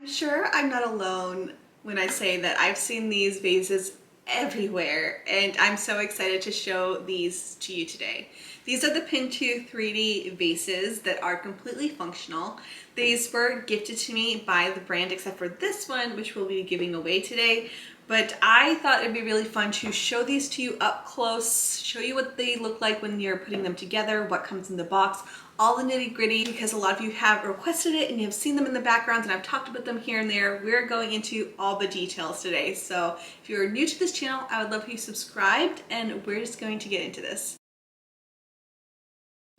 Sure, I'm not alone when I say that I've seen these vases everywhere, and I'm so excited to show these to you today. These are the Pintoo 3D vases that are completely functional. These were gifted to me by the brand, except for this one, which we'll be giving away today. But I thought it'd be really fun to show these to you up close, show you what they look like when you're putting them together, what comes in the box, all the nitty gritty, because a lot of you have requested it and you have seen them in the backgrounds and I've talked about them here and there. We're going into all the details today. So if you're new to this channel, I would love for you subscribed, and we're just going to get into this.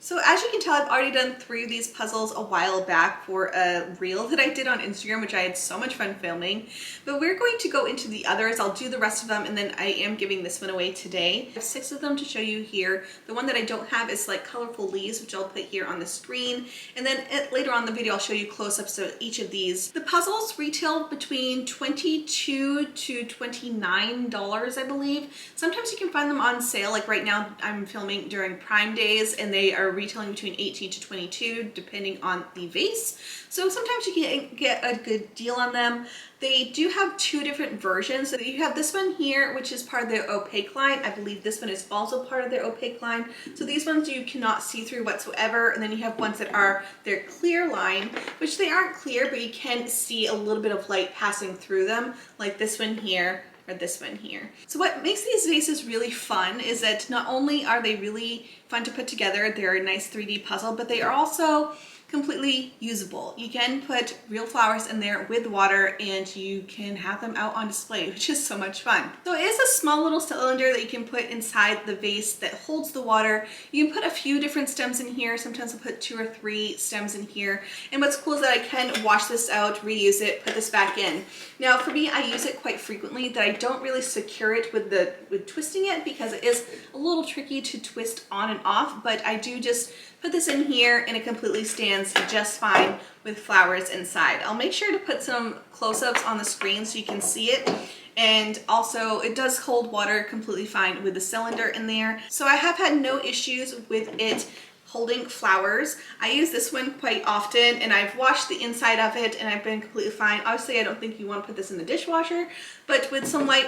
So as you can tell, I've already done 3 of these puzzles a while back for a reel that I did on Instagram, which I had so much fun filming. But we're going to go into the others. I'll do the rest of them, and then I am giving this one away today. I have 6 of them to show you here. The one that I don't have is like colorful leaves, which I'll put here on the screen. And then later on in the video, I'll show you close-ups of each of these. The puzzles retail between $22 to $29, I believe. Sometimes you can find them on sale. Like right now, I'm filming during Prime days, and they are retailing between 18 to 22 depending on the vase. So sometimes you can get a good deal on them. They do have 2 different versions. So you have this one here, which is part of their opaque line. I believe this one is also part of their opaque line. So these ones you cannot see through whatsoever. And then you have ones that are their clear line, which they aren't clear, but you can see a little bit of light passing through them, like this one here. Or this one here. So what makes these vases really fun is that not only are they really fun to put together, they're a nice 3D puzzle, but they are also completely usable. You can put real flowers in there with water and you can have them out on display, which is so much fun. So it is a small little cylinder that you can put inside the vase that holds the water. You can put a few different stems in here. Sometimes I'll put 2 or 3 stems in here. And what's cool is that I can wash this out, reuse it, put this back in. Now for me, I use it quite frequently, that I don't really secure it with twisting it, because it is a little tricky to twist on and off, but I do just put this in here and it completely stands just fine with flowers inside. I'll make sure to put some close-ups on the screen so you can see it. And also it does hold water completely fine with the cylinder in there. So I have had no issues with it holding flowers. I use this one quite often and I've washed the inside of it and I've been completely fine. Obviously I don't think you want to put this in the dishwasher, but with some light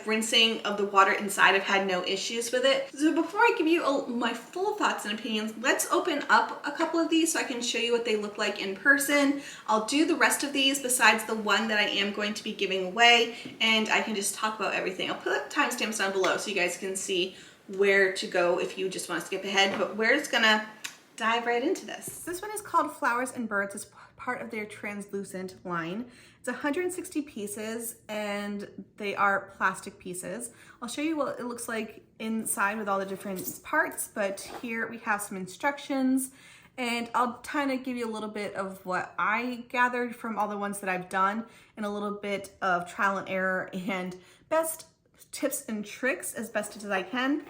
rinsing of the water inside, I've had no issues with it. So before I give you my full thoughts and opinions, let's open up a couple of these so I can show you what they look like in person. I'll do the rest of these besides the one that I am going to be giving away, and I can just talk about everything. I'll put timestamps down below so you guys can see where to go if you just want to skip ahead, but we're just gonna dive right into this. This one is called Flowers and Birds. It's part of their translucent line. It's 160 pieces and they are plastic pieces. I'll show you what it looks like inside with all the different parts, but here we have some instructions, and I'll kind of give you a little bit of what I gathered from all the ones that I've done, and a little bit of trial and error and best tips and tricks as best as I can.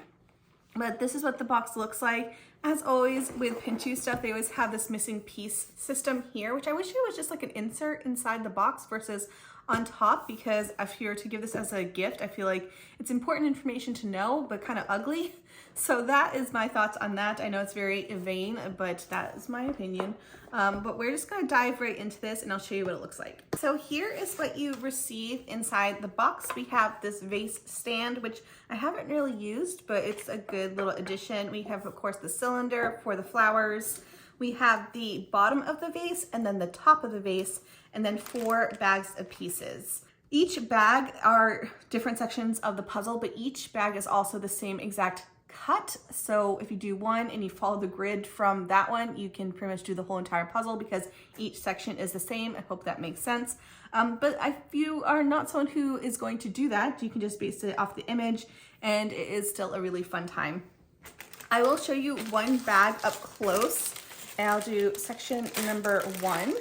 But this is what the box looks like. As always with Pintoo stuff, they always have this missing piece system here, which I wish it was just like an insert inside the box versus on top, because if you were to give this as a gift, I feel like it's important information to know, but kind of ugly. So that is my thoughts on that. I know it's very vain, but that is my opinion. But we're just gonna dive right into this and I'll show you what it looks like. So here is what you receive inside the box. We have this vase stand, which I haven't really used, but it's a good little addition. We have, of course, the cylinder for the flowers. We have the bottom of the vase and then the top of the vase, and then 4 bags of pieces. Each bag are different sections of the puzzle, but each bag is also the same exact cut. So if you do one and you follow the grid from that one, you can pretty much do the whole entire puzzle because each section is the same. I hope that makes sense. But if you are not someone who is going to do that, you can just base it off the image, and it is still a really fun time. I will show you one bag up close, and I'll do section number 1.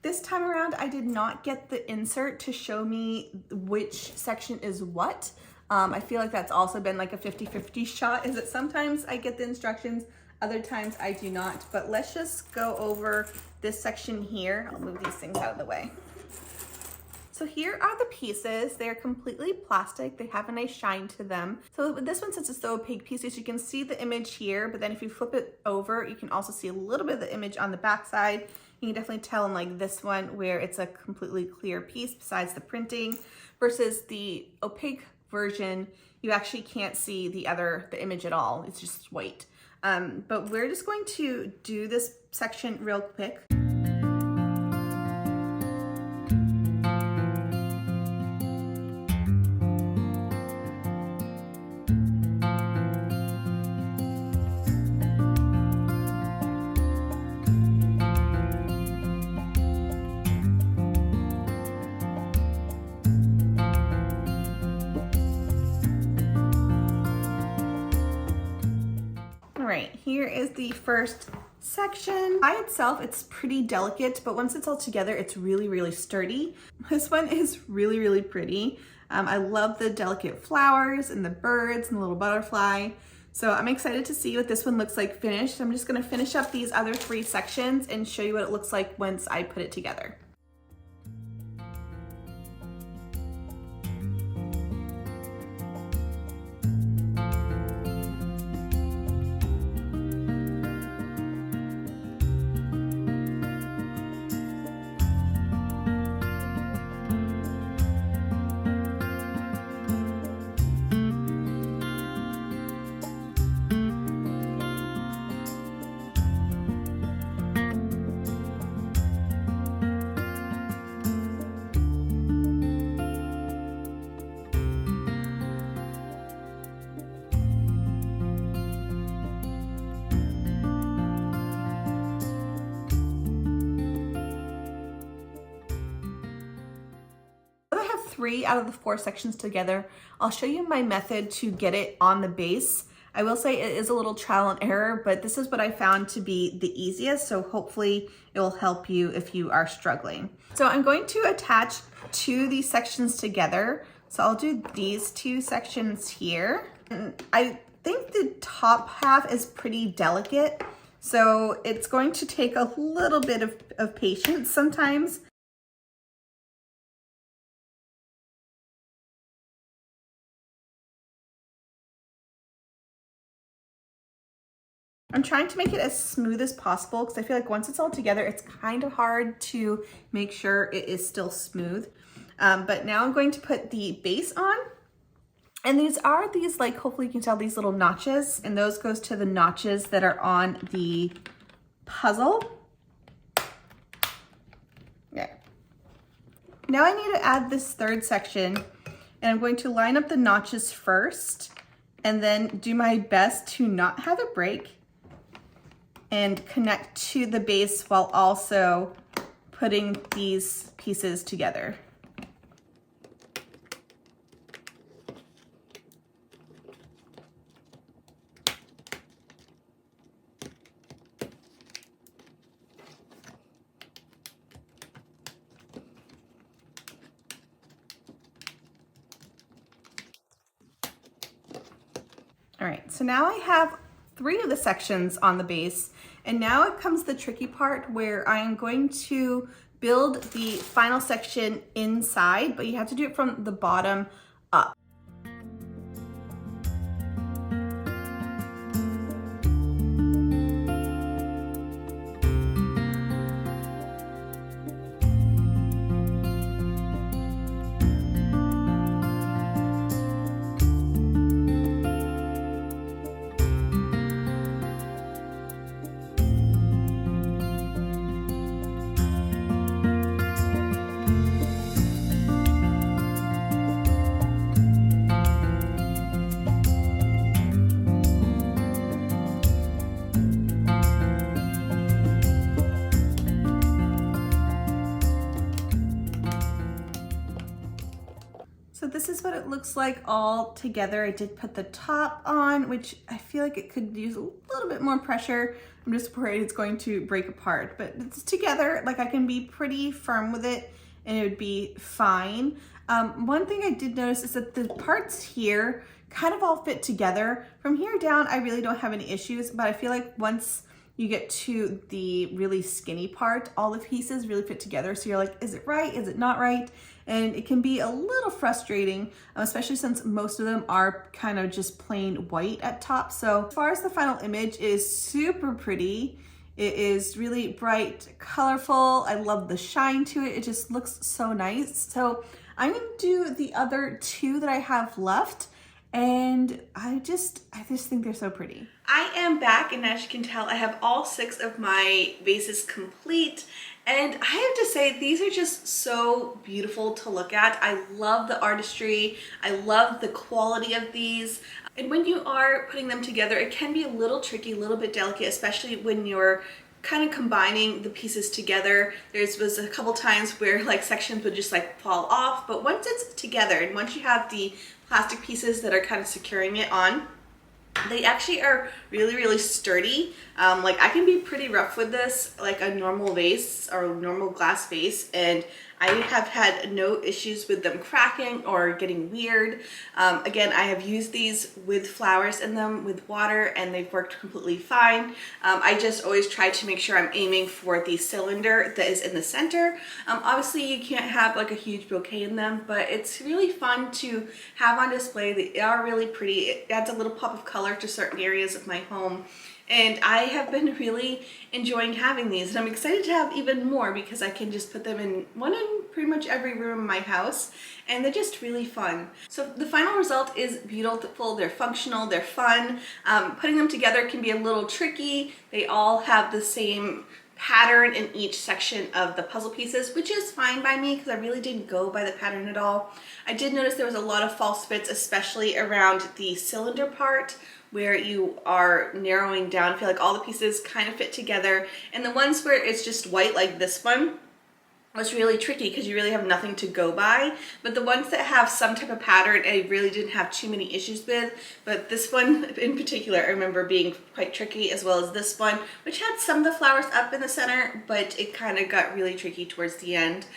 This time around, I did not get the insert to show me which section is what. I feel like that's also been like a 50-50 shot, is that sometimes I get the instructions, other times I do not. But let's just go over this section here. I'll move these things out of the way. So here are the pieces. They're completely plastic. They have a nice shine to them. So with this one, since it's the opaque pieces, you can see the image here, but then if you flip it over, you can also see a little bit of the image on the back side. You can definitely tell in like this one where it's a completely clear piece besides the printing, versus the opaque version, you actually can't see the image at all. It's just white. But we're just going to do this section real quick. All right, here is the first section. By itself, it's pretty delicate, but once it's all together, it's really, really sturdy. This one is really, really pretty. I love the delicate flowers and the birds and the little butterfly. So I'm excited to see what this one looks like finished. I'm just gonna finish up these other 3 sections and show you what it looks like once I put it together. I have 3 out of the 4 sections together. I'll show you my method to get it on the base. I will say it is a little trial and error, but this is what I found to be the easiest, so hopefully it will help you if you are struggling. So I'm going to attach 2 of these sections together. So I'll do these 2 sections here. And I think the top half is pretty delicate, so it's going to take a little bit of patience sometimes. I'm trying to make it as smooth as possible because I feel like once it's all together, it's kind of hard to make sure it is still smooth. But now I'm going to put the base on. And these are like, hopefully you can tell, these little notches, and those goes to the notches that are on the puzzle. There. Now I need to add this 3rd section, and I'm going to line up the notches first and then do my best to not have it break and connect to the base while also putting these pieces together. All right, so now I have 3 of the sections on the base, and now it comes the tricky part where I am going to build the final section inside, but you have to do it from the bottom up. So this is what it looks like all together. I did put the top on, which I feel like it could use a little bit more pressure. I'm just worried it's going to break apart, but it's together. Like, I can be pretty firm with it and it would be fine. One thing I did notice is that the parts here kind of all fit together. From here down, I really don't have any issues, but I feel like once you get to the really skinny part, all the pieces really fit together. So you're like, is it right? Is it not right? And it can be a little frustrating, especially since most of them are kind of just plain white at top. So as far as the final image is super pretty, It is really bright, colorful. I love the shine to it. It just looks so nice. So I'm gonna do the other two that I have left, and I just think they're so pretty. I am back, and as you can tell, I have all 6 of my vases complete. And I have to say, these are just so beautiful to look at. I love the artistry. I love the quality of these. And when you are putting them together, it can be a little tricky, a little bit delicate, especially when you're kind of combining the pieces together. Was a couple times where like sections would just like fall off, but once it's together and once you have the plastic pieces that are kind of securing it on, they actually are really, really sturdy. Like I can be pretty rough with this, like a normal vase or a normal glass vase, and I have had no issues with them cracking or getting weird. Again, I have used these with flowers in them with water, and they've worked completely fine. I just always try to make sure I'm aiming for the cylinder that is in the center. Obviously you can't have like a huge bouquet in them, but it's really fun to have on display. They are really pretty. It adds a little pop of color to certain areas of my home. And I have been really enjoying having these, and I'm excited to have even more because I can just put them in pretty much every room in my house, and they're just really fun. So the final result is beautiful. They're functional, they're fun. Putting them together can be a little tricky. They all have the same pattern in each section of the puzzle pieces, which is fine by me because I really didn't go by the pattern at all. I did notice there was a lot of false fits, especially around the cylinder part, where you are narrowing down. I feel like all the pieces kind of fit together, and the ones where it's just white, like this one, was really tricky because you really have nothing to go by. But the ones that have some type of pattern, I really didn't have too many issues with. But this one in particular, I remember being quite tricky, as well as this one, which had some of the flowers up in the center, but it kind of got really tricky towards the end.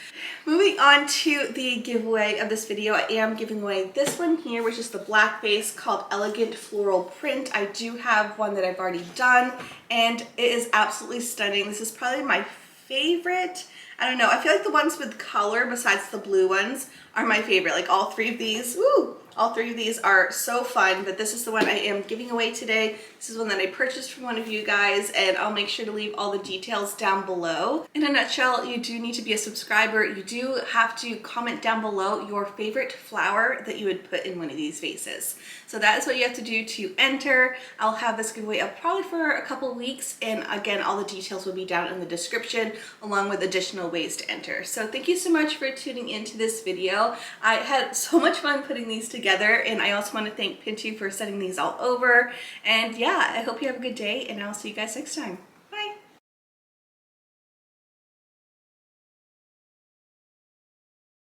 Moving on to the giveaway of this video, I am giving away this one here, which is the black vase called Elegant Floral Print. I do have one that I've already done, and it is absolutely stunning. This is probably my favorite. I don't know, I feel like the ones with color besides the blue ones are my favorite. Like all 3 of these, all 3 of these are so fun, but this is the one I am giving away today. This is one that I purchased from one of you guys, and I'll make sure to leave all the details down below. In a nutshell, you do need to be a subscriber. You do have to comment down below your favorite flower that you would put in one of these vases. So that is what you have to do to enter. I'll have this giveaway up probably for a couple weeks, and again, all the details will be down in the description along with additional ways to enter. So thank you so much for tuning into this video. I had so much fun putting these together, and I also want to thank Pintoo for sending these all over. And yeah, I hope you have a good day, and I'll see you guys next time.